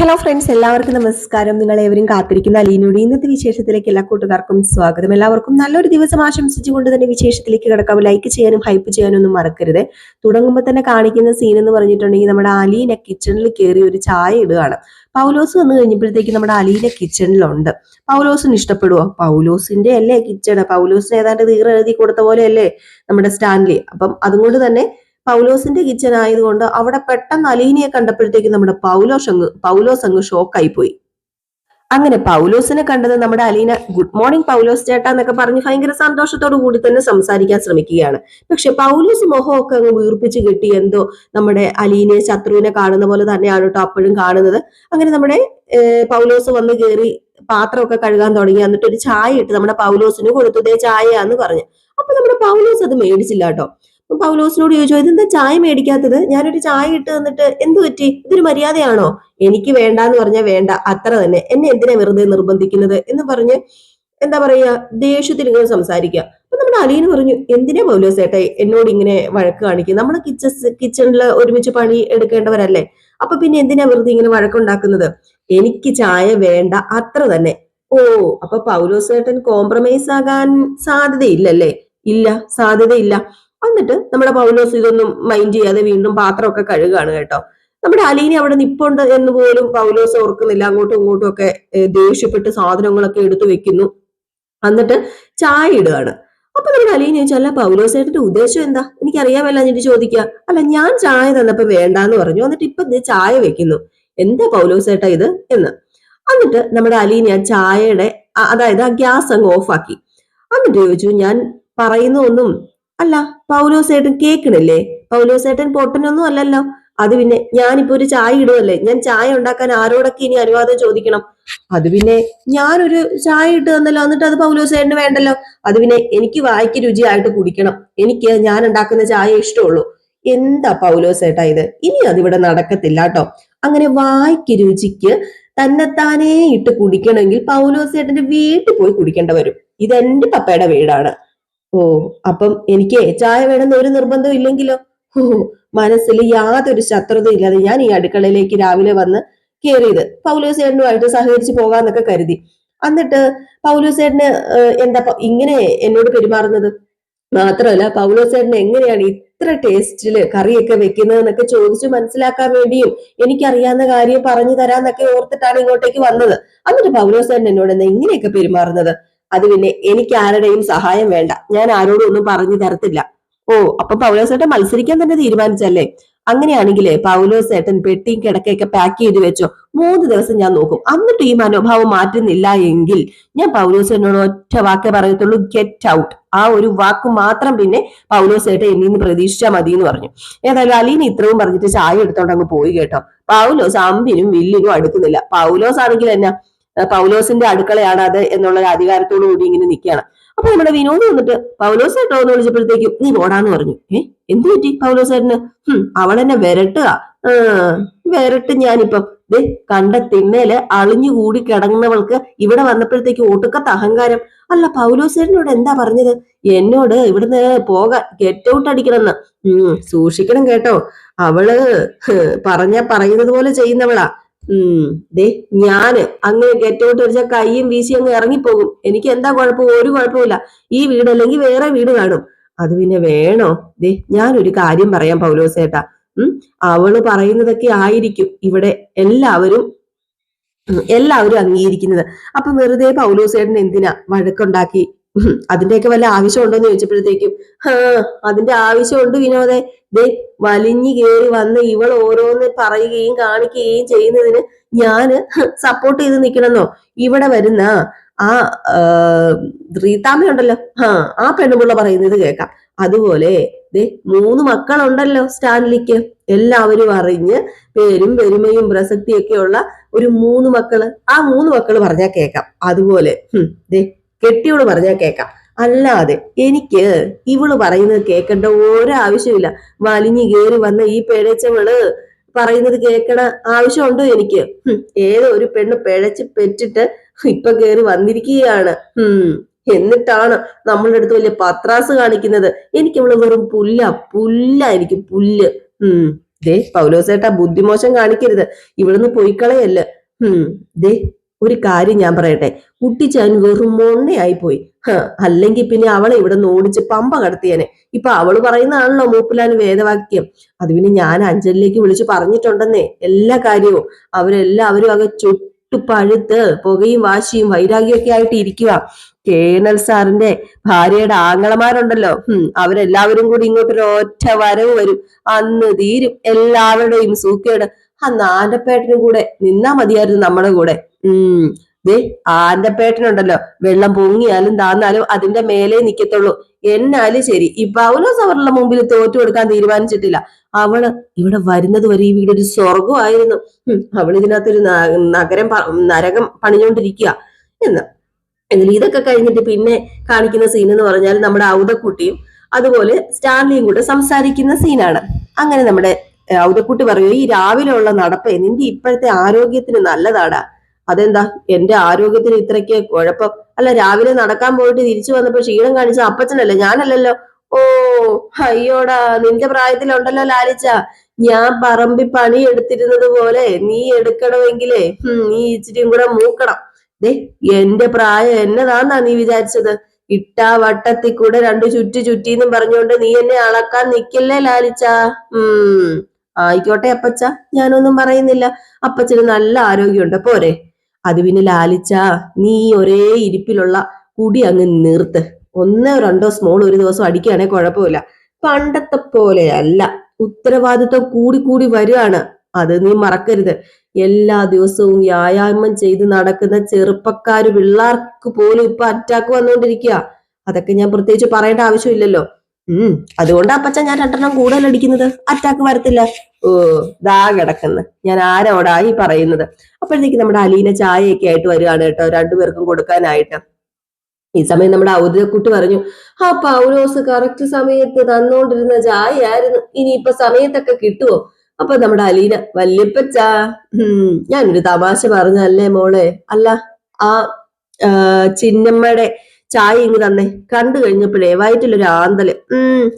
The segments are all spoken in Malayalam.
ഹലോ ഫ്രണ്ട്സ്, എല്ലാവർക്കും നമസ്കാരം. നിങ്ങളേവരും കാത്തിരിക്കുന്ന അലീനയുടെ ഇന്നത്തെ വിശേഷത്തിലേക്ക് എല്ലാ കൂട്ടുകാർക്കും സ്വാഗതം. എല്ലാവർക്കും നല്ലൊരു ദിവസം ആശംസിച്ചുകൊണ്ട് തന്നെ വിശേഷത്തിലേക്ക് കിടക്കാം. ലൈക്ക് ചെയ്യാനും ഹൈപ്പ് ചെയ്യാനും ഒന്നും മറക്കരുത്. തുടങ്ങുമ്പോൾ തന്നെ കാണിക്കുന്ന സീൻ എന്ന് പറഞ്ഞിട്ടുണ്ടെങ്കിൽ നമ്മുടെ അലീന കിച്ചണിൽ കയറി ഒരു ചായ ഇടുകയാണ്. പൗലോസ് വന്നു കഴിഞ്ഞപ്പോഴത്തേക്ക് നമ്മുടെ അലീന കിച്ചണിലുണ്ട്. പൗലോസിന് ഇഷ്ടപ്പെടുവോ? പൗലോസിന്റെ അല്ലേ കിച്ചണ്, പൗലോസിന് ഏതാണ്ട് തീരെ എഴുതി കൊടുത്ത പോലെ അല്ലേ നമ്മുടെ സ്റ്റാൻലി. അപ്പം അതുകൊണ്ട് തന്നെ പൗലോസിന്റെ കിച്ചൺ ആയതുകൊണ്ട് അവിടെ പെട്ടെന്ന് അലീനയെ കണ്ടപ്പോഴത്തേക്ക് നമ്മുടെ പൗലോസ് അങ്ങ് ഷോക്കായി പോയി. അങ്ങനെ പൗലോസിനെ കണ്ടത് നമ്മുടെ അലീന ഗുഡ് മോർണിംഗ് പൗലോസ് ചേട്ടാ എന്നൊക്കെ പറഞ്ഞ് ഭയങ്കര സന്തോഷത്തോടു കൂടി തന്നെ സംസാരിക്കാൻ ശ്രമിക്കുകയാണ്. പക്ഷെ പൗലോസ് മുഖമൊക്കെ അങ്ങ് വീർപ്പിച്ച് കിട്ടി. എന്തോ നമ്മുടെ അലീനയെ ശത്രുവിനെ കാണുന്ന പോലെ തന്നെയാണ് കേട്ടോ അപ്പോഴും കാണുന്നത്. അങ്ങനെ നമ്മുടെ പൗലോസ് വന്ന് കയറി പാത്രമൊക്കെ കഴുകാൻ തുടങ്ങി. എന്നിട്ട് ഒരു ചായ ഇട്ട് നമ്മുടെ പൗലോസിന് കൊടുത്തു. ദേ ചായയാന്ന് പറഞ്ഞു. അപ്പൊ നമ്മുടെ പൗലോസ് അത് മേടിച്ചില്ല കേട്ടോ. പൗലോസിനോട് ചോദിച്ചു, ഇതെന്താ ചായ മേടിക്കാത്തത്? ഞാനൊരു ചായ ഇട്ട് തന്നിട്ട് എന്ത് പറ്റി? ഇതൊരു മര്യാദയാണോ? എനിക്ക് വേണ്ടാന്ന് പറഞ്ഞാൽ വേണ്ട, അത്ര തന്നെ. എന്നെ എന്തിനാ വെറുതെ നിർബന്ധിക്കുന്നത് എന്ന് പറഞ്ഞ് എന്താ പറയാ ദേഷ്യത്തിൽ ഇങ്ങനെ സംസാരിക്കുക. അപ്പൊ നമ്മുടെ അലീന പറഞ്ഞു, എന്തിനാ പൗലോസ് ചേട്ടാ എന്നോട് ഇങ്ങനെ വഴക്ക് കാണിക്കുക? നമ്മള് കിച്ചണില് ഒരുമിച്ച് പണി എടുക്കേണ്ടവരല്ലേ? അപ്പൊ പിന്നെ എന്തിനാ വെറുതെ ഇങ്ങനെ വഴക്കുണ്ടാക്കുന്നത്? എനിക്ക് ചായ വേണ്ട, അത്ര തന്നെ. ഓ, അപ്പൊ പൗലോസ് ചേട്ടൻ കോംപ്രമൈസ് ആകാൻ സാധ്യതയില്ലല്ലേ? ഇല്ല, സാധ്യതയില്ല. എന്നിട്ട് നമ്മുടെ പൗലോസ് ഇതൊന്നും മൈൻഡ് ചെയ്യാതെ വീണ്ടും പാത്രമൊക്കെ കഴുകാണ് കേട്ടോ. നമ്മുടെ അലീന അവിടെ നിപ്പുണ്ട് എന്ന് പോലും പൗലോസ് ഓർക്കുന്നില്ല. അങ്ങോട്ടും ഇങ്ങോട്ടും ഒക്കെ ദേഷ്യപ്പെട്ട് സാധനങ്ങളൊക്കെ എടുത്തു വെക്കുന്നു. എന്നിട്ട് ചായ ഇടുകയാണ്. അപ്പൊ നമ്മുടെ അലീന ചോദിച്ചാൽ, അല്ല പൗലോസ് ചേട്ടന്റെ ഉദ്ദേശം എന്താ? എനിക്കറിയാമല്ല എന്നിട്ട് ചോദിക്കുക. അല്ല, ഞാൻ ചായ തന്നപ്പോ വേണ്ടാന്ന് പറഞ്ഞു, എന്നിട്ട് ഇപ്പൊ ചായ വെക്കുന്നു. എന്താ പൗലോസ് ചേട്ടാ ഇത് എന്ന്. എന്നിട്ട് നമ്മുടെ അലീന ചായയുടെ അതായത് ആ ഗ്യാസ് അങ്ങ് ഓഫാക്കി. എന്നിട്ട് ചോദിച്ചു, ഞാൻ പറയുന്ന ഒന്നും അല്ല പൗലോസേട്ടൻ കേൾക്കണില്ലേ? പൗലോസേട്ടൻ പൊട്ടനൊന്നും അല്ലല്ലോ. അത് പിന്നെ ഞാനിപ്പോ ഒരു ചായ ഇടുവല്ലേ, ഞാൻ ചായ ഉണ്ടാക്കാൻ ആരോടൊക്കെ ഇനി അനുവാദം ചോദിക്കണം? അത് പിന്നെ ഞാനൊരു ചായ ഇട്ട് തന്നല്ലോ, എന്നിട്ട് അത് പൗലോസേട്ടന് വേണ്ടല്ലോ. അത് പിന്നെ എനിക്ക് വായിക്ക് രുചിയായിട്ട് കുടിക്കണം, എനിക്ക് ഞാൻ ഉണ്ടാക്കുന്ന ചായ ഇഷ്ടമുള്ളൂ. എന്താ പൗലോസേട്ടാ ഇത്? ഇനി അതിവിടെ നടക്കത്തില്ല കേട്ടോ. അങ്ങനെ വായിക്ക് രുചിക്ക് തന്നെത്താനേ ഇട്ട് കുടിക്കണമെങ്കിൽ പൗലോസേട്ടന്റെ വീട്ടിൽ പോയി കുടിക്കേണ്ട വരും. ഇതെന്റെ പപ്പയുടെ വീടാണ്. ഓ, അപ്പം എനിക്ക് ചായ വേണമെന്ന് ഒരു നിർബന്ധം ഇല്ലെങ്കിലോ? ഓ, മനസ്സിൽ യാതൊരു ശത്രുത ഇല്ലാതെ ഞാൻ ഈ അടുക്കളയിലേക്ക് രാവിലെ വന്ന് കയറിയത് പൗലോസേട്ടനുമായിട്ട് സഹകരിച്ച് പോകാന്നൊക്കെ കരുതി. എന്നിട്ട് പൗലോസേട്ടന് എന്താ ഇങ്ങനെ എന്നോട് പെരുമാറുന്നത്? മാത്രമല്ല പൗലോസേട്ടന് എങ്ങനെയാണ് ഇത്ര ടേസ്റ്റില് കറിയൊക്കെ വെക്കുന്നത് എന്നൊക്കെ ചോദിച്ചു മനസ്സിലാക്കാൻ വേണ്ടിയും എനിക്കറിയാവുന്ന കാര്യം പറഞ്ഞു തരാന്നൊക്കെ ഓർത്തിട്ടാണ് ഇങ്ങോട്ടേക്ക് വന്നത്. എന്നിട്ട് പൗലോസേട്ടൻ എന്നോട് എന്താ ഇങ്ങനെയൊക്കെ പെരുമാറുന്നത്? അത് പിന്നെ എനിക്ക് ആരുടെയും സഹായം വേണ്ട, ഞാൻ ആരോടും ഒന്നും പറഞ്ഞു തരത്തില്ല. ഓ, അപ്പൊ പൗലോസേട്ടൻ മത്സരിക്കാൻ തന്നെ തീരുമാനിച്ചല്ലേ? അങ്ങനെയാണെങ്കിലേ പൗലോസേട്ടൻ പെട്ടിയും കിടക്കയൊക്കെ പാക്ക് ചെയ്ത് വെച്ചോ. 3 ദിവസം ഞാൻ നോക്കും. എന്നിട്ട് ഈ മനോഭാവം മാറ്റുന്നില്ല എങ്കിൽ ഞാൻ പൗലോസേട്ടനോട് ഒറ്റ വാക്കേ പറയത്തുള്ളൂ, ഗെറ്റ് ഔട്ട്. ആ ഒരു വാക്ക് മാത്രം പിന്നെ പൗലോസേട്ടൻ എന്നിൽ നിന്ന് പ്രതീക്ഷിച്ചാൽ മതി എന്ന് പറഞ്ഞു. ഏതായാലും അലീന ഇത്രയും പറഞ്ഞിട്ട് ചായ എടുത്തോണ്ട് അങ്ങ് പോയി കേട്ടോ. പൗലോസ് അമ്പിനും വില്ലിനും അടുക്കുന്നില്ല. പൗലോസ് ആണെങ്കിൽ എന്നാ പൗലോസിന്റെ അടുക്കളയാണ് അത് എന്നുള്ള അധികാരത്തോടു കൂടി ഇങ്ങനെ നിൽക്കുകയാണ്. അപ്പൊ നമ്മുടെ വിനോദ് വന്നിട്ട് പൗലോസ് ഏട്ടോ എന്ന് വിളിച്ചപ്പോഴത്തേക്കും നീ ഓടാന്ന് പറഞ്ഞു. എന്ത് പറ്റി പൗലോസേട്ടന്? അവളെന്നെ വിരട്ടുക. വിരട്ട് ഞാനിപ്പം ദേ കണ്ട തിണ്ണേല് അളിഞ്ഞുകൂടി കിടന്നവൾക്ക് ഇവിടെ വന്നപ്പോഴത്തേക്ക് ഒടുക്കത്തെ അഹങ്കാരം. അല്ല പൗലോസേട്ടനോട് എന്താ പറഞ്ഞത്? എന്നോട് ഇവിടുന്ന് പോകാൻ ഗെറ്റ് ഔട്ട് അടിക്കണമെന്ന്. സൂക്ഷിക്കണം കേട്ടോ, അവള് പറയുന്നത് പോലെ ചെയ്യുന്നവളാ. ദേ ഞാന് അങ്ങനെ ഗെറ്റ് ഔട്ട് അടിച്ചാൽ കയ്യും വീശി അങ്ങ് ഇറങ്ങിപ്പോകും. എനിക്ക് എന്താ കുഴപ്പം? ഒരു കുഴപ്പമില്ല. ഈ വീട് അല്ലെങ്കിൽ വേറെ വീട് കാണും. അത് പിന്നെ വേണോ? ദേ ഞാനൊരു കാര്യം പറയാം പൗലോസേട്ടാ. അവള് പറയുന്നതൊക്കെ ആയിരിക്കും ഇവിടെ എല്ലാവരും അംഗീകരിക്കുന്നത്. അപ്പൊ വെറുതെ പൗലോസേട്ടൻ എന്തിനാ വഴക്കുണ്ടാക്കി? അതിന്റെയൊക്കെ വല്ല ആവശ്യമുണ്ടോ എന്ന് ചോദിച്ചപ്പോഴത്തേക്കും അതിന്റെ ആവശ്യമുണ്ട് വിനോദേ. ദേ വലിഞ്ഞു കയറി വന്ന് ഇവൾ ഓരോന്ന് പറയുകയും കാണിക്കുകയും ചെയ്യുന്നതിന് ഞാന് സപ്പോർട്ട് ചെയ്ത് നിൽക്കണമെന്നോ? ഇവിടെ വരുന്ന ആ റീതാമ്മയുണ്ടല്ലോ, ആ പെണ്ണുമുള്ള പറയുന്നത് കേൾക്കാം. അതുപോലെ ദേ 3 മക്കളുണ്ടല്ലോ സ്റ്റാൻലിക്ക്. എല്ലാവരും അറിഞ്ഞ് പേരും പെരുമയും പ്രസക്തിയൊക്കെയുള്ള ഒരു 3 മക്കള്. ആ 3 മക്കള് പറഞ്ഞാൽ കേൾക്കാം. അതുപോലെ ദേ കെട്ടിയോട് പറഞ്ഞാൽ കേൾക്കാം. അല്ലാതെ എനിക്ക് ഇവള് പറയുന്നത് കേൾക്കേണ്ട ഒരാവശ്യമില്ല. വലിഞ്ഞു കയറി വന്ന ഈ പിഴച്ചവള് പറയുന്നത് കേൾക്കണ ആവശ്യമുണ്ടോ എനിക്ക്? ഏതോ ഒരു പെണ്ണ് പിഴച്ച് പെറ്റിട്ട് ഇപ്പൊ കയറി വന്നിരിക്കുകയാണ്. എന്നിട്ടാണ് നമ്മളുടെ അടുത്ത് വലിയ പത്രാസ് കാണിക്കുന്നത്. എനിക്ക് ഇവള് വെറും പുല്ല എനിക്ക് പുല്ല്. ദേ പൗലോസേട്ടാ, ബുദ്ധിമോശം കാണിക്കരുത്, ഇവിടുന്ന് പോയിക്കളയല്ല. ദേ ഒരു കാര്യം ഞാൻ പറയട്ടെ, കുട്ടിച്ചാൻ വെറും മൊണ്ണയായി പോയി. അല്ലെങ്കിൽ പിന്നെ അവളെ ഇവിടെ നിന്ന് ഓടിച്ച് പമ്പ കടത്തിയേനെ. ഇപ്പൊ അവള് പറയുന്നതാണല്ലോ മൂപ്പിലാന് വേദവാക്യം. അത് പിന്നെ ഞാൻ അഞ്ജലിലേക്ക് വിളിച്ചു പറഞ്ഞിട്ടുണ്ടെന്നേ എല്ലാ കാര്യവും. അവരെല്ലാവരും ആകെ ചുട്ടു പഴുത്ത് പുകയും വാശിയും വൈരാഗ്യം ഒക്കെ ആയിട്ട് ഇരിക്കുക. കേണൽ സാറിന്റെ ഭാര്യയുടെ ആങ്ങളമാരുണ്ടല്ലോ, അവരെല്ലാവരും കൂടി ഇങ്ങോട്ടൊരു ഒറ്റ വരവ് വരും. അന്ന് തീരും എല്ലാവരുടെയും സൂക്കേട്. അന്ന് ആന്റപ്പേട്ടനും കൂടെ നിന്നാ മതിയായിരുന്നു നമ്മുടെ കൂടെ. ദേ ആന്റപ്പേട്ടനുണ്ടല്ലോ, വെള്ളം പൊങ്ങിയാലും താന്നാലും അതിന്റെ മേലെ നിക്കത്തുള്ളൂ. എന്നാലും ശരി, ഈ പൗലോസ് അവരുടെ മുമ്പിൽ തോറ്റു കൊടുക്കാൻ തീരുമാനിച്ചിട്ടില്ല. അവള് ഇവിടെ വരുന്നത് വരെ ഈ വീടൊരു സ്വർഗമായിരുന്നു. അവൾ ഇതിനകത്തൊരു നരകം പണിഞ്ഞുകൊണ്ടിരിക്കുക എന്ന്. ഇതിൽ ഇതൊക്കെ കഴിഞ്ഞിട്ട് പിന്നെ കാണിക്കുന്ന സീൻ എന്ന് പറഞ്ഞാൽ നമ്മുടെ ഔതക്കുട്ടിയും അതുപോലെ സ്റ്റാൻലിയും കൂടെ സംസാരിക്കുന്ന സീനാണ്. അങ്ങനെ നമ്മുടെ ഔതക്കുട്ടി പറയൂ, ഈ രാവിലെ ഉള്ള നടപ്പേ നിന്റെ ഇപ്പോഴത്തെ ആരോഗ്യത്തിന് നല്ലതാടാ. അതെന്താ എന്റെ ആരോഗ്യത്തിന് ഇത്രയ്ക്ക് കുഴപ്പം? അല്ല, രാവിലെ നടക്കാൻ പോയിട്ട് തിരിച്ചു വന്നപ്പോ ക്ഷീണം കാണിച്ച അപ്പച്ചനല്ലേ, ഞാനല്ലല്ലോ. ഓ അയ്യോടാ, നിന്റെ പ്രായത്തിലുണ്ടല്ലോ ലാലിച്ച, ഞാൻ പറമ്പി പണി എടുത്തിരുന്നത് പോലെ നീ എടുക്കണമെങ്കിലേ നീ ഇച്ചിരിയും കൂടെ മൂക്കണം. ദേ എന്റെ പ്രായം എന്നതാന്നാ നീ വിചാരിച്ചത്? ഇട്ടാ വട്ടത്തിൽ കൂടെ രണ്ടു ചുറ്റീന്നും പറഞ്ഞുകൊണ്ട് നീ എന്നെ അളക്കാൻ നിക്കല്ലേ ലാലിച്ച. ആയിക്കോട്ടെ അപ്പച്ച, ഞാനൊന്നും പറയുന്നില്ല. അപ്പച്ചന് നല്ല ആരോഗ്യമുണ്ട്, പോരെ. അത് പിന്നെ ലാലിച്ച, നീ ഒരേ ഇരിപ്പിലുള്ള കുടി അങ്ങ് നിർത്ത്. 1-2 സ്മോൾ ഒരു ദിവസം അടിക്കുകയാണെ കുഴപ്പമില്ല. പണ്ടത്തെ പോലെയല്ല, ഉത്തരവാദിത്വം കൂടി കൂടി വരികയാണ്. അത് നീ മറക്കരുത്. എല്ലാ ദിവസവും വ്യായാമം ചെയ്ത് നടക്കുന്ന ചെറുപ്പക്കാര് പിള്ളേർക്ക് പോലും ഇപ്പൊ അറ്റാക്ക് വന്നുകൊണ്ടിരിക്കുക. അതൊക്കെ ഞാൻ പ്രത്യേകിച്ച് പറയേണ്ട ആവശ്യമില്ലല്ലോ. അതുകൊണ്ട് അപ്പച്ച ഞാൻ 2 കൂടുതൽ അടിക്കുന്നത്. അറ്റാക്ക് വരത്തില്ല. ഓ ദാ കിടക്കുന്നു, ഞാൻ ആരോടായി പറയുന്നത്. അപ്പോഴത്തേക്ക് നമ്മുടെ അലീന ചായയൊക്കെ ആയിട്ട് വരികയാണ് കേട്ടോ, രണ്ടുപേർക്കും കൊടുക്കാനായിട്ട്. ഈ സമയം നമ്മുടെ ഔദ്യോഗിക്കുട്ടി പറഞ്ഞു, ആ പൗലോസ് കറക്റ്റ് സമയത്ത് തന്നോണ്ടിരുന്ന ചായയായിരുന്നു, ഇനിയിപ്പൊ സമയത്തൊക്കെ കിട്ടുവോ? അപ്പൊ നമ്മുടെ അലീന, വല്യപ്പച്ചാ, ഞാനൊരു തമാശ പറഞ്ഞല്ലേ മോളെ. അല്ല, ആ ചിന്നമ്മയുടെ ചായ ഇങ്ങ് തന്നെ, കണ്ടു കഴിഞ്ഞപ്പോഴേ വയറ്റിലൊരു ആന്തല്.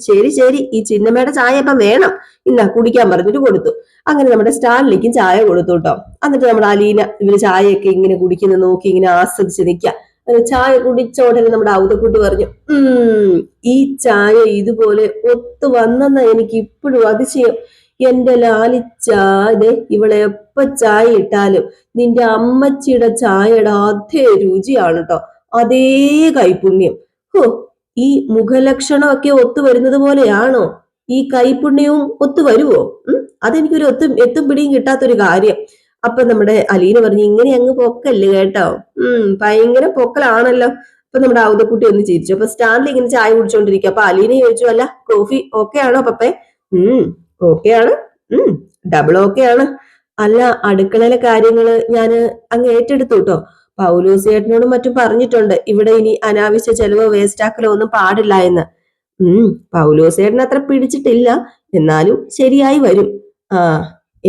ശരി ശരി, ഈ ചിന്നമ്മയുടെ ചായ ഇപ്പം വേണം, ഇന്ന കുടിക്കാൻ പറഞ്ഞിട്ട് കൊടുത്തു. അങ്ങനെ നമ്മുടെ സ്റ്റാലിലേക്കും ചായ കൊടുത്തു കേട്ടോ. എന്നിട്ട് നമ്മുടെ അലീന ഇവര് ചായയൊക്കെ ഇങ്ങനെ കുടിക്കുന്ന നോക്കി ഇങ്ങനെ ആസ്വദിച്ച് നിൽക്കാം. ചായ കുടിച്ച ഉടനെ നമ്മുടെ ഔതക്കുട്ടി പറഞ്ഞു, ഈ ചായ ഇതുപോലെ ഒത്തു വന്നെന്ന എനിക്ക് ഇപ്പോഴും അതിശയം. എന്റെ ലാലിച്ച, ഇവളെ എപ്പ ചായ ഇട്ടാലും നിന്റെ അമ്മച്ചിയുടെ ചായയുടെ അതേ രുചിയാണ് കേട്ടോ, അതേ കൈപുണ്യം. ഈ മുഖലക്ഷണമൊക്കെ ഒത്തു വരുന്നത് പോലെയാണോ ഈ കൈപുണ്യവും ഒത്തു വരുവോ? അതെനിക്കൊരു എത്തും പിടിയും കിട്ടാത്തൊരു കാര്യം. അപ്പൊ നമ്മുടെ അലീന പറഞ്ഞു, ഇങ്ങനെ അങ്ങ് പൊക്കല്ലേ കേട്ടോ, ഭയങ്കര പൊക്കലാണല്ലോ. അപ്പൊ നമ്മുടെ ഔതക്കുട്ടി ഒന്ന് ചിരിച്ചു. അപ്പൊ സ്റ്റാൻലി ഇങ്ങനെ ചായ കുടിച്ചോണ്ടിരിക്കുക. അപ്പൊ അലീന ചോദിച്ചു, അല്ല കോഫി ഓക്കെ ആണോ പപ്പേ? ഓക്കെ ആണ്, ഡബിൾ ഓക്കെ ആണ്. അല്ല, അടുക്കളയിലെ കാര്യങ്ങള് ഞാൻ അങ്ങ് ഏറ്റെടുത്തു കേട്ടോ. പൗലോസ് ചേട്ടനോടും മറ്റും പറഞ്ഞിട്ടുണ്ട്, ഇവിടെ ഇനി അനാവശ്യ ചെലവോ വേസ്റ്റാക്കലോ ഒന്നും പാടില്ല എന്ന്. പൗലോസ് ചേട്ടൻ അത്ര പിടിച്ചിട്ടില്ല, എന്നാലും ശരിയായി വരും.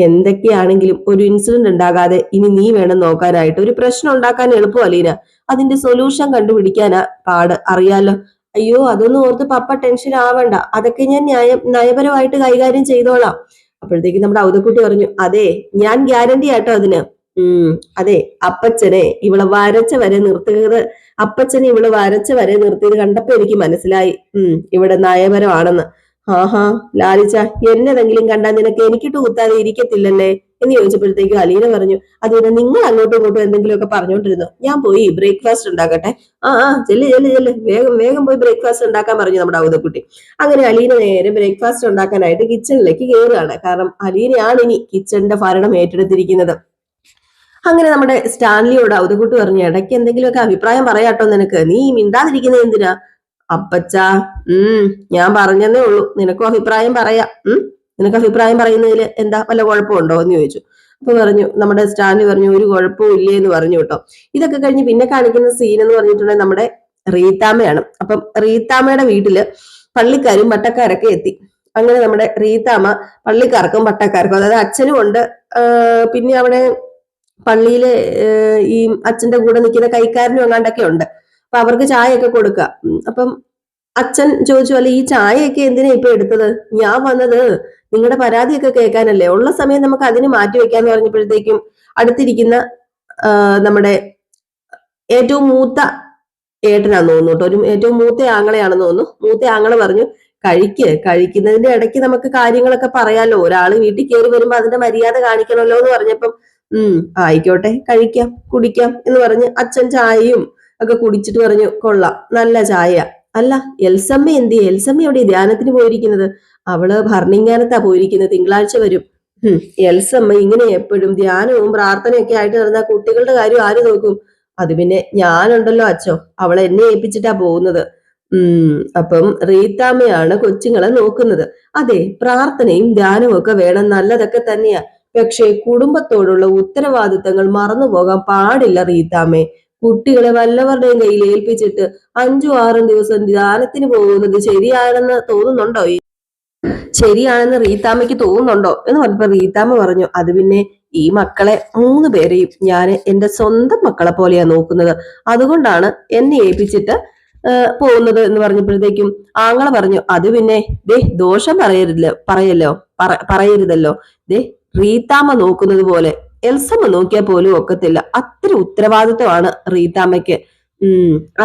എന്തൊക്കെയാണെങ്കിലും ഒരു ഇൻസിഡന്റ് ഉണ്ടാകാതെ ഇനി നീ വേണം നോക്കാനായിട്ട്. ഒരു പ്രശ്നം ഉണ്ടാക്കാൻ എളുപ്പം അലീന, അതിന്റെ സൊല്യൂഷൻ കണ്ടുപിടിക്കാനാ പാട്, അറിയാലോ. അയ്യോ അതൊന്നും ഓർത്ത് പപ്പ ടെൻഷൻ ആവണ്ട, അതൊക്കെ ഞാൻ നയപരമായിട്ട് കൈകാര്യം ചെയ്തോളാം. അപ്പോഴത്തേക്ക് നമ്മുടെ ഔതക്കുട്ടി പറഞ്ഞു, അതെ ഞാൻ ഗ്യാരണ്ടി ആട്ടോ അതിന്. അതെ, അപ്പച്ചനെ ഇവളെ വരച്ച വരെ നിർത്തിയത്, അപ്പച്ചനെ ഇവള് വരച്ച വരെ നിർത്തിയത് കണ്ടപ്പോ എനിക്ക് മനസ്സിലായി ഇവിടെ നയപരമാണെന്ന്. ആഹാ ലാലിച്ച, എന്നതെങ്കിലും കണ്ടാൽ നിനക്ക് എനിക്കിട്ട് കുത്താതെ ഇരിക്കത്തില്ലല്ലേ എന്ന് ചോദിച്ചപ്പോഴത്തേക്കും അലീന പറഞ്ഞു, അതുകൊണ്ട് നിങ്ങൾ അങ്ങോട്ടും ഇങ്ങോട്ടും എന്തെങ്കിലുമൊക്കെ പറഞ്ഞോണ്ടിരുന്നു, ഞാൻ പോയി ബ്രേക്ക്ഫാസ്റ്റ് ഉണ്ടാക്കട്ടെ. ചെല്ല് വേഗം വേഗം പോയി ബ്രേക്ക്ഫാസ്റ്റ് ഉണ്ടാക്കാൻ പറഞ്ഞു നമ്മുടെ ഔതക്കുട്ടി. അങ്ങനെ അലീന നേരെ ബ്രേക്ക്ഫാസ്റ്റ് ഉണ്ടാക്കാനായിട്ട് കിച്ചണിലേക്ക് കയറുകയാണ്. കാരണം അലീനയാണ് ഇനി കിച്ചണിന്റെ ഭരണം ഏറ്റെടുത്തിരിക്കുന്നത്. അങ്ങനെ നമ്മുടെ സ്റ്റാൻലിയോട് ഔതക്കുട്ടി പറഞ്ഞു, ഇടയ്ക്ക് എന്തെങ്കിലുമൊക്കെ അഭിപ്രായം പറയാട്ടോ നിനക്ക്, നീ മിണ്ടാതിരിക്കുന്നത് എന്തിനാ? അപ്പച്ചാ, ഞാൻ പറഞ്ഞതേ ഉള്ളൂ, നിനക്കും അഭിപ്രായം പറയാം. നിനക്ക് അഭിപ്രായം പറയുന്നതിൽ എന്താ വല്ല കുഴപ്പമുണ്ടോ എന്ന് ചോദിച്ചു. അപ്പൊ പറഞ്ഞു, നമ്മുടെ സ്റ്റാൻലി പറഞ്ഞു, ഒരു കുഴപ്പവും ഇല്ലേ എന്ന് പറഞ്ഞു കേട്ടോ. ഇതൊക്കെ കഴിഞ്ഞ് പിന്നെ കാണിക്കുന്ന സീൻ എന്ന് പറഞ്ഞിട്ടുണ്ടെങ്കിൽ നമ്മുടെ റീത്താമ്മയാണ്. അപ്പം റീത്താമ്മയുടെ വീട്ടില് പള്ളിക്കാരും പട്ടക്കാരൊക്കെ എത്തി. അങ്ങനെ നമ്മുടെ റീത്താമ്മ പള്ളിക്കാർക്കും പട്ടക്കാർക്കും, അതായത് അച്ഛനും ഉണ്ട്, പിന്നെ അവിടെ പള്ളിയില് ഈ അച്ഛന്റെ കൂടെ നിൽക്കുന്ന കൈക്കാരനും എങ്ങാണ്ടൊക്കെ ഉണ്ട്. അപ്പൊ അവർക്ക് ചായയൊക്കെ കൊടുക്കുക. അപ്പം അച്ഛൻ ചോദിച്ചു, അല്ല ഈ ചായയൊക്കെ എന്തിനാ ഇപ്പൊ എടുത്തത്? ഞാൻ വന്നത് നിങ്ങളുടെ പരാതിയൊക്കെ കേൾക്കാനല്ലേ, ഉള്ള സമയം നമുക്ക് അതിന് മാറ്റി വെക്കാന്ന് പറഞ്ഞപ്പോഴത്തേക്കും അടുത്തിരിക്കുന്ന നമ്മുടെ ഏറ്റവും മൂത്ത ഏട്ടനാന്ന് തോന്നുന്നു കേട്ടോ, ഒരു ഏറ്റവും മൂത്ത ആങ്ങളെയാണെന്ന് തോന്നുന്നു. മൂത്ത ആങ്ങളെ പറഞ്ഞു, കഴിക്കുന്നതിന്റെ ഇടയ്ക്ക് നമുക്ക് കാര്യങ്ങളൊക്കെ പറയാലോ, ഒരാള് വീട്ടിൽ കയറി വരുമ്പോ അതിന്റെ മര്യാദ കാണിക്കണമല്ലോ എന്ന് പറഞ്ഞപ്പം ആയിക്കോട്ടെ, കഴിക്കാം കുടിക്കാം എന്ന് പറഞ്ഞ് അച്ഛൻ ചായയും ഒക്കെ കുടിച്ചിട്ട് പറഞ്ഞു, കൊള്ളാം, നല്ല ചായ. അല്ല, എൽസമ്മ എന്തിയെ? എൽസമ്മ എവിടെ ധ്യാനത്തിന് പോയിരിക്കുന്നത്? അവള് ഭർണിങ്ങാനത്താ പോയിരിക്കുന്നത്, തിങ്കളാഴ്ച വരും. എൽസമ്മ ഇങ്ങനെ എപ്പോഴും ധ്യാനവും പ്രാർത്ഥനയൊക്കെ ആയിട്ട് നടന്ന കുട്ടികളുടെ കാര്യം ആര് നോക്കും? അത് പിന്നെ ഞാനുണ്ടല്ലോ അച്ഛോ, അവളെ എന്നെ ഏൽപ്പിച്ചിട്ടാ പോകുന്നത്. അപ്പം റീത്താമ്മയാണ് കൊച്ചുങ്ങളെ നോക്കുന്നത്. അതെ, പ്രാർത്ഥനയും ധ്യാനവും ഒക്കെ വേണം, നല്ലതൊക്കെ തന്നെയാ. പക്ഷേ കുടുംബത്തോടുള്ള ഉത്തരവാദിത്തങ്ങൾ മറന്നുപോകാൻ പാടില്ല റീത്താമ്മേ. കുട്ടികളെ വല്ലവരുടെയും കയ്യിൽ ഏൽപ്പിച്ചിട്ട് 5-6 ദിവസം ധ്യാനത്തിന് പോകുന്നത് ശരിയാണെന്ന് തോന്നുന്നുണ്ടോ? ശരിയാണെന്ന് റീത്താമ്മയ്ക്ക് തോന്നുന്നുണ്ടോ എന്ന് പറഞ്ഞപ്പോ റീത്താമ്മ പറഞ്ഞു, അത് പിന്നെ ഈ മക്കളെ 3 പേരെയും ഞാൻ എന്റെ സ്വന്തം മക്കളെ പോലെയാ നോക്കുന്നത്, അതുകൊണ്ടാണ് എന്നെ ഏൽപ്പിച്ചിട്ട് പോകുന്നത് എന്ന് പറഞ്ഞപ്പോഴത്തേക്കും ആങ്ങളെ പറഞ്ഞു, അത് പിന്നെ ദേ ദോഷം പറയരുതല്ലോ. ദേ റീത്താമ്മ നോക്കുന്നത് പോലെ എൽസമ്മ നോക്കിയാൽ പോലും ഒക്കത്തില്ല, അത്ര ഉത്തരവാദിത്വമാണ് റീത്താമ്മയ്ക്ക്.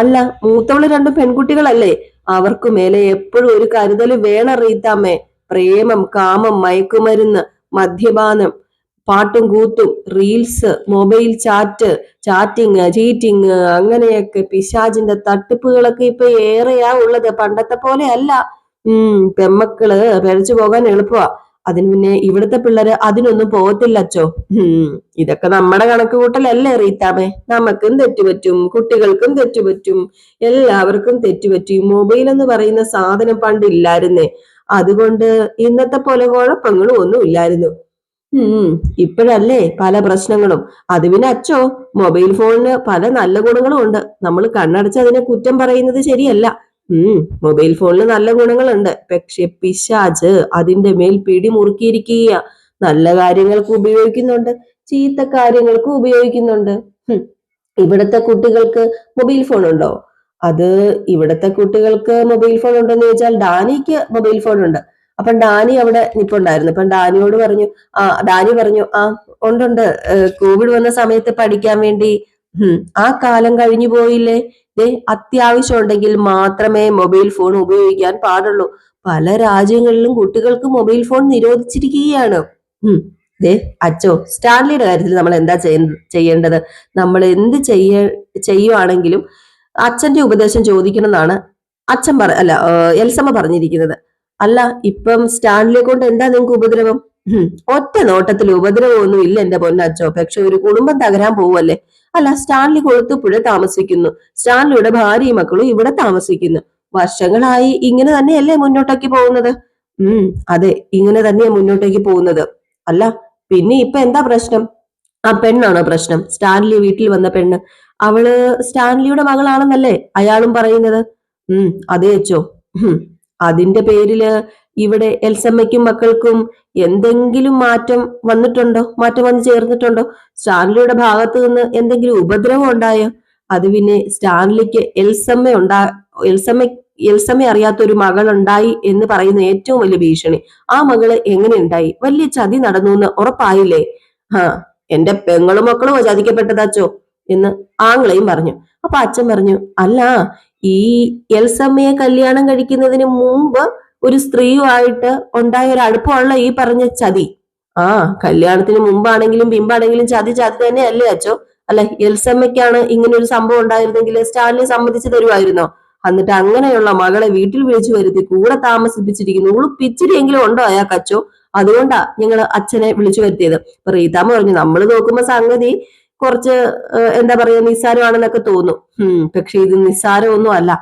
അല്ല, മൂത്തവള് 2 പെൺകുട്ടികളല്ലേ, അവർക്ക് മേലെ എപ്പോഴും ഒരു കരുതൽ വേണം റീത്താമ്മേ. പ്രേമം, കാമം, മയക്കുമരുന്ന്, മദ്യപാനം, പാട്ടും കൂത്തും, റീൽസ്, മൊബൈൽ ചാറ്റിങ്, ചീറ്റിങ്, അങ്ങനെയൊക്കെ പിശാചിന്റെ തട്ടിപ്പുകളൊക്കെ ഇപ്പൊ ഏറെയാ ഉള്ളത്, പണ്ടത്തെ പോലെ അല്ല. പെമ്മക്കള് പിഴച്ചു പോകാൻ എളുപ്പമാ, അതിന് പിന്നെ ഇവിടുത്തെ പിള്ളേര് അതിനൊന്നും പോകത്തില്ല അച്ചോ. ഇതൊക്കെ നമ്മുടെ കണക്ക് കൂട്ടലല്ലേ റീത്താമേ? നമുക്കും തെറ്റുപറ്റും, കുട്ടികൾക്കും തെറ്റുപറ്റും, എല്ലാവർക്കും തെറ്റുപറ്റും. മൊബൈൽ എന്ന് പറയുന്ന സാധനം പണ്ടില്ലായിരുന്നേ, അതുകൊണ്ട് ഇന്നത്തെ പോലെ കുഴപ്പങ്ങളും ഒന്നും ഇല്ലായിരുന്നു. ഇപ്പോഴല്ലേ പല പ്രശ്നങ്ങളും. അത് പിന്നെ അച്ചോ, മൊബൈൽ ഫോണിന് പല നല്ല ഗുണങ്ങളും ഉണ്ട്, നമ്മൾ കണ്ണടച്ച് അതിനെ കുറ്റം പറയുന്നത് ശരിയല്ല. മൊബൈൽ ഫോണിന് നല്ല ഗുണങ്ങളുണ്ട്, പക്ഷെ പിശാച് അതിന്റെ മേൽ പിടിമുറുക്കിയിരിക്കുക. നല്ല കാര്യങ്ങൾക്ക് ഉപയോഗിക്കുന്നുണ്ട്, ചീത്ത കാര്യങ്ങൾക്ക് ഉപയോഗിക്കുന്നുണ്ട്. ഇവിടുത്തെ കുട്ടികൾക്ക് മൊബൈൽ ഫോൺ ഉണ്ടോ? അത് ഇവിടുത്തെ കുട്ടികൾക്ക് മൊബൈൽ ഫോൺ ഉണ്ടെന്ന് ചോദിച്ചാൽ ഡാനിക്ക് മൊബൈൽ ഫോൺ ഉണ്ട്. അപ്പം ഡാനി അവിടെ നിപ്പുണ്ടായിരുന്നു. അപ്പം ഡാനിയോട് പറഞ്ഞു, ഡാനി പറഞ്ഞു, ഉണ്ടുണ്ട്, കോവിഡ് വന്ന സമയത്ത് പഠിക്കാൻ വേണ്ടി. ആ കാലം കഴിഞ്ഞു പോയില്ലേ? അത്യാവശ്യം ഉണ്ടെങ്കിൽ മാത്രമേ മൊബൈൽ ഫോൺ ഉപയോഗിക്കാൻ പാടുള്ളൂ. പല രാജ്യങ്ങളിലും കുട്ടികൾക്ക് മൊബൈൽ ഫോൺ നിരോധിച്ചിരിക്കുകയാണ്. ദേ അച്ചോ, സ്റ്റാൻലിയുടെ കാര്യത്തിൽ നമ്മൾ എന്താ ചെയ്യേണ്ടത്? നമ്മൾ എന്ത് ചെയ്യുവാണെങ്കിലും അച്ഛന്റെ ഉപദേശം ചോദിക്കണം എന്നാണ് അച്ഛൻ എൽസമ്മ പറഞ്ഞിരിക്കുന്നത്. അല്ല, ഇപ്പം സ്റ്റാൻലിയെ കൊണ്ട് എന്താ നിങ്ങൾക്ക് ഉപദ്രവം? ഒറ്റ നോട്ടത്തിൽ ഉപദ്രവമൊന്നും ഇല്ല എന്റെ പൊന്നച്ചോ, പക്ഷെ ഒരു കുടുംബം തകരാൻ പോവല്ലേ. അല്ല, സ്റ്റാൻലി കൊളുത്തുപുഴ താമസിക്കുന്നു, സ്റ്റാൻലിയുടെ ഭാര്യയും മക്കളും ഇവിടെ താമസിക്കുന്നു. വർഷങ്ങളായി ഇങ്ങനെ തന്നെയല്ലേ മുന്നോട്ടേക്ക് പോകുന്നത്? അതെ, ഇങ്ങനെ തന്നെയാ മുന്നോട്ടേക്ക് പോകുന്നത്. അല്ല, പിന്നെ ഇപ്പൊ എന്താ പ്രശ്നം? ആ പെണ്ണാണോ പ്രശ്നം? സ്റ്റാൻലി വീട്ടിൽ വന്ന പെണ്ണ്, അവള് സ്റ്റാൻലിയുടെ മകളാണെന്നല്ലേ അയാളും പറയുന്നത്? അതെ അച്ചോ. അതിന്റെ പേരില് ഇവിടെ എൽസമ്മയ്ക്കും മക്കൾക്കും എന്തെങ്കിലും മാറ്റം വന്നു ചേർന്നിട്ടുണ്ടോ? സ്റ്റാൻലിയുടെ ഭാഗത്ത് നിന്ന് എന്തെങ്കിലും ഉപദ്രവം ഉണ്ടായോ? അത് പിന്നെ സ്റ്റാൻലിക്ക് എൽസമ്മ അറിയാത്ത ഒരു മകൾ ഉണ്ടായി എന്ന് പറയുന്ന ഏറ്റവും വലിയ ഭീഷണി. ആ മകള് എങ്ങനെ ഉണ്ടായി? വലിയ ചതി നടന്നു എന്ന് ഉറപ്പായില്ലേ? എന്റെ പെങ്ങളും മക്കളും ചതിക്കപ്പെട്ടതാച്ചോ എന്ന് ആങ്ങളെയും പറഞ്ഞു. അപ്പൊ അച്ഛൻ പറഞ്ഞു, അല്ല, ഈ എൽസമ്മയെ കല്യാണം കഴിക്കുന്നതിന് മുമ്പ് ഒരു സ്ത്രീയുമായിട്ട് ഉണ്ടായ ഒരു അടുപ്പമുള്ള ഈ പറഞ്ഞ ചതി. കല്യാണത്തിന് മുമ്പാണെങ്കിലും പിമ്പാണെങ്കിലും ചതി തന്നെ അല്ലേ അച്ചോ? അല്ല, എൽസമ്മയ്ക്കാണ് ഇങ്ങനെ ഒരു സംഭവം ഉണ്ടായിരുന്നെങ്കിൽ സ്റ്റാലിനെ സമ്മതിച്ചു തരുമായിരുന്നോ? എന്നിട്ട് അങ്ങനെയുള്ള മകളെ വീട്ടിൽ വിളിച്ചു വരുത്തി കൂടെ താമസിപ്പിച്ചിരിക്കുന്നു. പിച്ചിരിയെങ്കിലും ഉണ്ടോ അയാൾക്ക് അച്ചോ? അതുകൊണ്ടാ ഞങ്ങൾ അച്ഛനെ വിളിച്ചു വരുത്തിയത്. അപ്പൊ റീതാമ്മ പറഞ്ഞു, നമ്മൾ നോക്കുമ്പോ സംഗതി കുറച്ച് എന്താ പറയാ നിസ്സാരമാണെന്നൊക്കെ തോന്നും. പക്ഷെ ഇത് നിസ്സാരമൊന്നും അല്ല.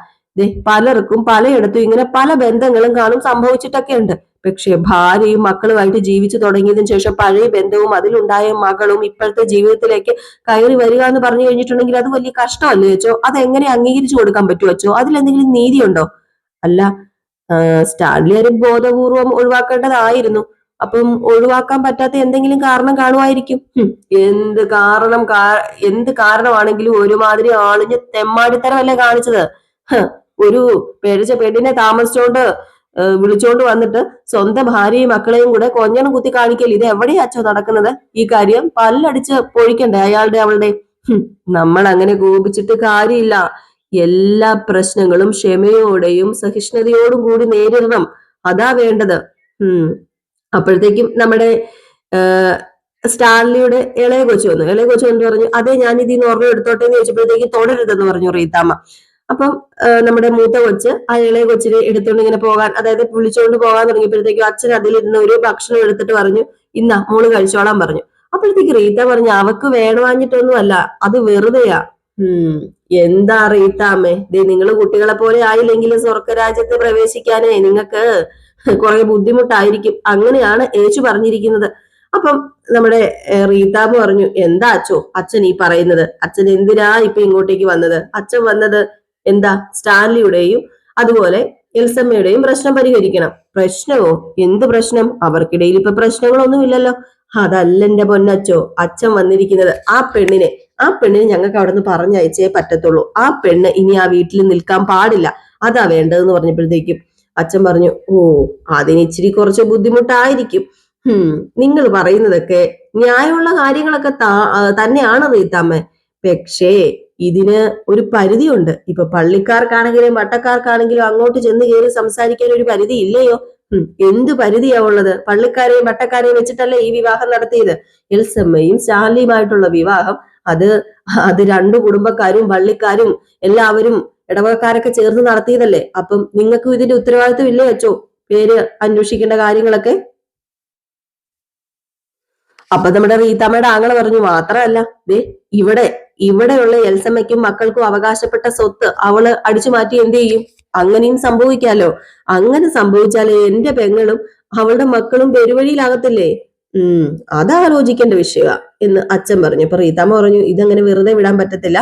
പലർക്കും പലയിടത്തും ഇങ്ങനെ പല ബന്ധങ്ങളും കാണും, സംഭവിച്ചിട്ടൊക്കെ ഉണ്ട്. പക്ഷെ ഭാര്യയും മക്കളുമായിട്ട് ജീവിച്ചു തുടങ്ങിയതിനു ശേഷം പഴയ ബന്ധവും അതിലുണ്ടായ മകളും ഇപ്പോഴത്തെ ജീവിതത്തിലേക്ക് കയറി വരിക എന്ന് പറഞ്ഞു കഴിഞ്ഞിട്ടുണ്ടെങ്കിൽ അത് വലിയ കഷ്ടമല്ലേ വെച്ചോ? അതെങ്ങനെ അംഗീകരിച്ചു കൊടുക്കാൻ പറ്റുമോ വെച്ചോ? അതിലെന്തെങ്കിലും നീതിയുണ്ടോ? അല്ല, സ്റ്റാൻലി ഒരു ബോധപൂർവം ഒഴിവാക്കേണ്ടതായിരുന്നു. അപ്പം ഒഴിവാക്കാൻ പറ്റാത്ത എന്തെങ്കിലും കാരണം കാണുമായിരിക്കും. എന്ത് കാരണമാണെങ്കിലും ഒരുമാതിരി ആളിഞ്ഞ് തെമ്മാടിത്തരമല്ലേ കാണിച്ചത്? ഒരു പേടിച്ച പെണ്ണിനെ താമസിച്ചോണ്ട് വിളിച്ചോണ്ട് വന്നിട്ട് സ്വന്തം ഭാര്യയും മക്കളെയും കൂടെ കൊഞ്ഞണം കുത്തി കാണിക്കൽ ഇത് എവിടെയാ അച്ഛോ നടക്കുന്നത്? ഈ കാര്യം പല്ലടിച്ച് പൊഴിക്കണ്ടേ അയാളുടെ അവളുടെ? നമ്മൾ അങ്ങനെ കോപിച്ചിട്ട് കാര്യമില്ല. എല്ലാ പ്രശ്നങ്ങളും ക്ഷമയോടെയും സഹിഷ്ണുതയോടും കൂടി നേരിടണം. അതാ വേണ്ടത്. അപ്പോഴത്തേക്കും നമ്മുടെ സ്റ്റാൻലിയുടെ ഇളയ കൊച്ചു വന്നു. ഇളയ കൊച്ചു എന്ന് പറഞ്ഞു, അതെ ഞാൻ ഇതിന്ന് ഓർമ്മ എടുത്തോട്ടെ എന്ന് ചോദിച്ചപ്പോഴത്തേക്ക് തുടരുതെന്ന് പറഞ്ഞു റീത്താമ്മ. അപ്പം നമ്മുടെ മൂത്ത കൊച്ച് ആ ഇളയ കൊച്ചിനെ എടുത്തോണ്ട് ഇങ്ങനെ പോകാൻ, അതായത് വിളിച്ചോണ്ട് പോകാൻ തുടങ്ങിയപ്പോഴത്തേക്കും അച്ഛൻ അതിലിരുന്ന് ഒരു ഭക്ഷണം എടുത്തിട്ട് പറഞ്ഞു, ഇന്നാ മോള് കഴിച്ചോളാൻ പറഞ്ഞു. അപ്പോഴത്തേക്ക് റീത്ത പറഞ്ഞു, അവക്ക് വേണമാഞ്ഞിട്ടൊന്നും അല്ല, അത് വെറുതെയാ. എന്താ റീത്താമ്മേ, നിങ്ങൾ കുട്ടികളെ പോലെ ആയില്ലെങ്കിലും സ്വർഗരാജ്യത്ത് പ്രവേശിക്കാനേ നിങ്ങൾക്ക് കുറെ ബുദ്ധിമുട്ടായിരിക്കും, അങ്ങനെയാണ് യേശു പറഞ്ഞിരിക്കുന്നത്. അപ്പം നമ്മുടെ റീത്താമ്മ പറഞ്ഞു, എന്താ അച്ഛോ അച്ഛൻ ഈ പറയുന്നത്? അച്ഛൻ എന്തിനാ ഇപ്പൊ ഇങ്ങോട്ടേക്ക് വന്നത്? അച്ഛൻ വന്നത് എന്താ സ്റ്റാൻലിയുടെയും അതുപോലെ എൽസമ്മയുടെയും പ്രശ്നം പരിഹരിക്കണം. പ്രശ്നമോ? എന്ത് പ്രശ്നം? അവർക്കിടയിൽ ഇപ്പൊ പ്രശ്നങ്ങളൊന്നും ഇല്ലല്ലോ. അതല്ല എന്റെ പൊന്നച്ചോ, അച്ഛൻ വന്നിരിക്കുന്നത് ആ പെണ്ണിനെ ഞങ്ങൾക്ക് അവിടെ നിന്ന് പറഞ്ഞയച്ചേ പറ്റത്തുള്ളൂ. ആ പെണ്ണ് ഇനി ആ വീട്ടിൽ നിൽക്കാൻ പാടില്ല, അതാ വേണ്ടതെന്ന് പറഞ്ഞപ്പോഴത്തേക്കും അച്ഛൻ പറഞ്ഞു, ഓ അതിന് ഇച്ചിരി കുറച്ച് ബുദ്ധിമുട്ടായിരിക്കും. നിങ്ങൾ പറയുന്നതൊക്കെ ന്യായമുള്ള കാര്യങ്ങളൊക്കെ തന്നെയാണ് റീത്താമ്മ. പക്ഷേ ഇതിന് ഒരു പരിധിയുണ്ട്. ഇപ്പൊ പള്ളിക്കാർക്കാണെങ്കിലും വട്ടക്കാർക്കാണെങ്കിലും അങ്ങോട്ട് ചെന്ന് കയറി സംസാരിക്കാൻ ഒരു പരിധി ഇല്ലയോ? എന്ത് പരിധിയാ ഉള്ളത്? പള്ളിക്കാരെയും വട്ടക്കാരെയും വെച്ചിട്ടല്ലേ ഈ വിവാഹം നടത്തിയത്? എൽസമ്മയും സ്റ്റാൻലിയുമായിട്ടുള്ള വിവാഹം അത് രണ്ടു കുടുംബക്കാരും പള്ളിക്കാരും എല്ലാവരും ഇടവകക്കാരൊക്കെ ചേർന്ന് നടത്തിയതല്ലേ. അപ്പം നിങ്ങൾക്കും ഇതിന്റെ ഉത്തരവാദിത്വം ഇല്ലേ അച്ചോ? പേര് അന്വേഷിക്കേണ്ട കാര്യങ്ങളൊക്കെ. അപ്പൊ നമ്മുടെ റീത്താമ്മയുടെ ആങ്ങളെ പറഞ്ഞു, മാത്രമല്ല ദേ ഇവിടെയുള്ള എൽസമ്മയ്ക്കും മക്കൾക്കും അവകാശപ്പെട്ട സ്വത്ത് അവള് അടിച്ചു മാറ്റി എന്ത് ചെയ്യും? അങ്ങനെയും സംഭവിക്കാലോ. അങ്ങനെ സംഭവിച്ചാലേ എന്റെ പെങ്ങളും അവളുടെ മക്കളും പെരുവഴിയിലാകത്തില്ലേ? അതാലോചിക്കേണ്ട വിഷയമാ എന്ന് അച്ഛൻ പറഞ്ഞു. അപ്പൊ റീത്താമ്മ പറഞ്ഞു, ഇതങ്ങനെ വെറുതെ വിടാൻ പറ്റത്തില്ല.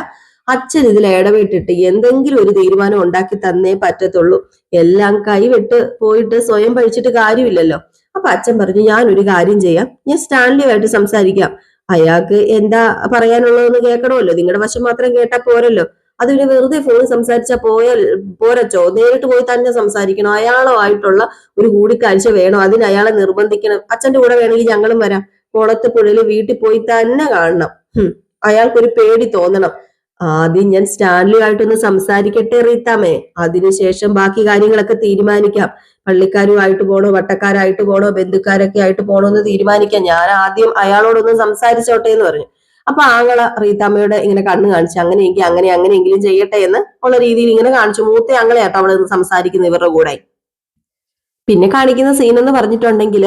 അച്ഛൻ ഇതിൽ ഇടപെട്ടിട്ട് എന്തെങ്കിലും ഒരു തീരുമാനം ഉണ്ടാക്കി തന്നേ പറ്റത്തുള്ളൂ. എല്ലാം കൈവിട്ട് പോയിട്ട് സ്വയം പഴിച്ചിട്ട് കാര്യമില്ലല്ലോ. അപ്പൊ അച്ഛൻ പറഞ്ഞു, ഞാനൊരു കാര്യം ചെയ്യാം, ഞാൻ സ്റ്റാൻലിയുമായിട്ട് സംസാരിക്കാം. അയാൾക്ക് എന്താ പറയാനുള്ളതെന്ന് കേൾക്കണമല്ലോ. നിങ്ങളുടെ വശം മാത്രം കേട്ടാ പോരല്ലോ. അത് പിന്നെ വെറുതെ ഫോണിൽ സംസാരിച്ചാ പോരച്ചോ? നേരിട്ട് പോയി തന്നെ സംസാരിക്കണം. അയാളുമായിട്ടുള്ള ഒരു കൂടിക്കാഴ്ച വേണം. അതിന് അയാളെ നിർബന്ധിക്കണം. അച്ഛന്റെ കൂടെ വേണമെങ്കിൽ ഞങ്ങളും വരാം. കുളത്ത് പുഴയില് വീട്ടിൽ പോയി തന്നെ കാണണം. അയാൾക്കൊരു പേടി തോന്നണം. ആദ്യം ഞാൻ സ്റ്റാൻലിയുമായിട്ടൊന്ന് സംസാരിക്കട്ടെ റീത്താമേ, അതിനുശേഷം ബാക്കി കാര്യങ്ങളൊക്കെ തീരുമാനിക്കാം. പള്ളിക്കാരുമായിട്ട് പോണോ വട്ടക്കാരായിട്ട് പോണോ ബന്ധുക്കാരൊക്കെ ആയിട്ട് പോണോ എന്ന് തീരുമാനിക്കാം. ഞാൻ ആദ്യം അയാളോടൊന്ന് സംസാരിച്ചോട്ടെ എന്ന് പറഞ്ഞു. അപ്പൊ ആങ്ങള റീത്താമ്മയുടെ ഇങ്ങനെ കണ്ണ് കാണിച്ചു, അങ്ങനെയെങ്കിലും ചെയ്യട്ടെ എന്ന് ഉള്ള രീതിയിൽ ഇങ്ങനെ കാണിച്ചു. മൂത്ത ആങ്ങളെയാട്ടോ അവിടെ നിന്ന് സംസാരിക്കുന്ന ഇവരുടെ കൂടെ. പിന്നെ കാണിക്കുന്ന സീൻ എന്ന് പറഞ്ഞിട്ടുണ്ടെങ്കിൽ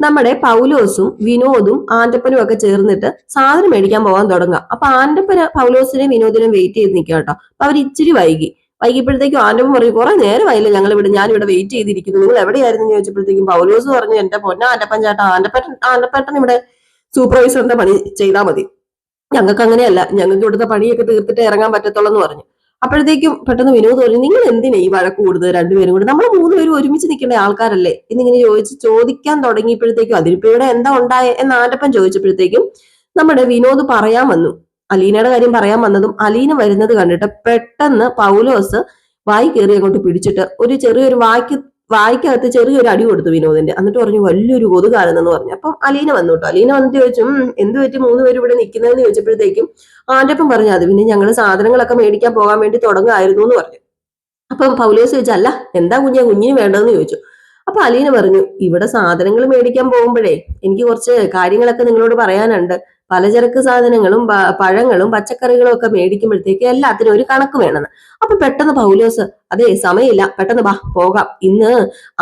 നമ്മുടെ പൗലോസും വിനോദും ആന്റപ്പനും ഒക്കെ ചേർന്നിട്ട് സാധനം മേടിക്കാൻ പോകാൻ തുടങ്ങുക. അപ്പൊ ആന്റപ്പന് പൗലോസിനെയും വിനോദിനെയും വെയിറ്റ് ചെയ്ത് നിൽക്കുക കേട്ടോ. അപ്പൊ അവർ ഇച്ചിരി വൈകിയപ്പോഴത്തേക്കും ആന്റപ്പൻ പറയും, കുറെ നേരമായില്ല ഞാനിവിടെ വെയിറ്റ് ചെയ്തിരിക്കുന്നു, നിങ്ങൾ എവിടെയായിരുന്നു ചോദിച്ചപ്പോഴത്തേക്കും പൗലോസ് പറഞ്ഞു, എന്റെ പൊന്ന ആന്റപ്പൻ ചേട്ടാ, ആന്റപ്പൻ ഇവിടെ സൂപ്പർവൈസറിന്റെ പണി ചെയ്താൽ മതി, ഞങ്ങൾക്ക് അങ്ങനെയല്ല, ഞങ്ങൾക്ക് ഇവിടുത്തെ പണിയൊക്കെ തീർത്തിട്ട് ഇറങ്ങാൻ പറ്റത്തുള്ളൂ എന്ന് പറഞ്ഞു. അപ്പോഴത്തേക്കും പെട്ടെന്ന് വിനോദ് പറഞ്ഞു, നിങ്ങൾ എന്തിനാ ഈ വഴക്ക് കൂടുതൽ രണ്ടുപേരും കൂടി, നമ്മൾ മൂന്നുപേരും ഒരുമിച്ച് നിൽക്കേണ്ട ആൾക്കാരല്ലേ എന്നിങ്ങനെ ചോദിക്കാൻ തുടങ്ങിയപ്പോഴത്തേക്കും അതിനിപ്പോ ഇവിടെ എന്താ ഉണ്ടായ എന്ന് ആന്റപ്പൻ ചോദിച്ചപ്പോഴത്തേക്കും നമ്മുടെ വിനോദ് പറയാൻ വന്നു. അലീനയുടെ കാര്യം പറയാൻ വന്നതും അലീന വരുന്നത് കണ്ടിട്ട് പെട്ടെന്ന് പൗലോസ് വായി കയറി അങ്ങോട്ട് പിടിച്ചിട്ട് ഒരു ചെറിയൊരു വായിക്കകത്ത് ചെറിയൊരു അടി കൊടുത്തു വിനോദിന്റെ. എന്നിട്ട് പറഞ്ഞു, വലിയൊരു കൊതുകാണെന്ന് പറഞ്ഞു. അപ്പം അലീന വന്നു കേട്ടോ. അലീന വന്നിട്ട് ചോദിച്ചു, എന്ത് പറ്റി മൂന്നുപേരും ഇവിടെ നിൽക്കുന്നതെന്ന് ചോദിച്ചപ്പോഴത്തേക്കും ആന്റപ്പൻ പറഞ്ഞു, അത് പിന്നെ ഞങ്ങൾ സാധനങ്ങളൊക്കെ മേടിക്കാൻ പോകാൻ വേണ്ടി തുടങ്ങായിരുന്നു എന്ന് പറഞ്ഞു. അപ്പം പൗലോസ് ചോദിച്ചു, അല്ല എന്താ കുഞ്ഞിന് വേണ്ടതെന്ന് ചോദിച്ചു. അപ്പൊ അലീന പറഞ്ഞു, ഇവിടെ സാധനങ്ങൾ മേടിക്കാൻ പോകുമ്പോഴേ എനിക്ക് കുറച്ച് കാര്യങ്ങളൊക്കെ നിങ്ങളോട് പറയാനുണ്ട്. പലചരക്ക് സാധനങ്ങളും പഴങ്ങളും പച്ചക്കറികളും ഒക്കെ മേടിക്കുമ്പോഴത്തേക്ക് എല്ലാത്തിനും ഒരു കണക്ക് വേണമെന്ന്. അപ്പൊ പെട്ടെന്ന് പൗലോസ്, അതെ സമയമില്ല, പെട്ടെന്ന് പോകാം, ഇന്ന്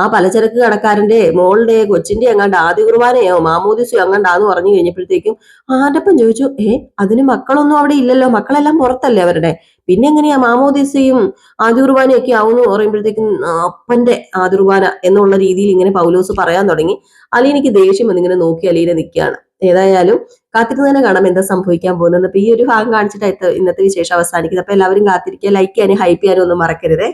ആ പലചരക്ക് കടക്കാരന്റെ മോളുടെ കൊച്ചിന്റെ എങ്ങാണ്ട് ആദ്യ കുർബാനയോ മാമോദിസയോ എങ്ങാണ്ടാന്ന് പറഞ്ഞു കഴിഞ്ഞപ്പോഴത്തേക്കും ആന്റപ്പൻ ചോദിച്ചു, അതിന് മക്കളൊന്നും അവിടെ ഇല്ലല്ലോ, മക്കളെല്ലാം പുറത്തല്ലേ അവരുടെ, പിന്നെ എങ്ങനെയാ മാമോദിസയും ആദ്യ കുർബാനയും ഒക്കെ ആവുമെന്ന് പറയുമ്പോഴത്തേക്കും അപ്പന്റെ ആദ്യ കുർബാന എന്നുള്ള രീതിയിൽ ഇങ്ങനെ പൗലോസ് പറയാൻ തുടങ്ങി. അലീനയ്ക്ക് ദേഷ്യം വന്നിങ്ങനെ നോക്കി അലീന നിൽക്കുകയാണ്. ഏതായാലും കാത്തിരുന്ന് തന്നെ കാണാം എന്താ സംഭവിക്കാൻ പോകുന്നത്. അപ്പൊ ഈ ഒരു ഭാഗം കാണിച്ചിട്ട് ഇന്നത്തെ വിശേഷം അവസാനിക്കുന്നത്. അപ്പൊ എല്ലാവരും കാത്തിരിക്കുക, ലൈക്ക് ചെയ്യാനും ഹൈപ്പ് ചെയ്യാനും ഒന്നും മറക്കരുതേ.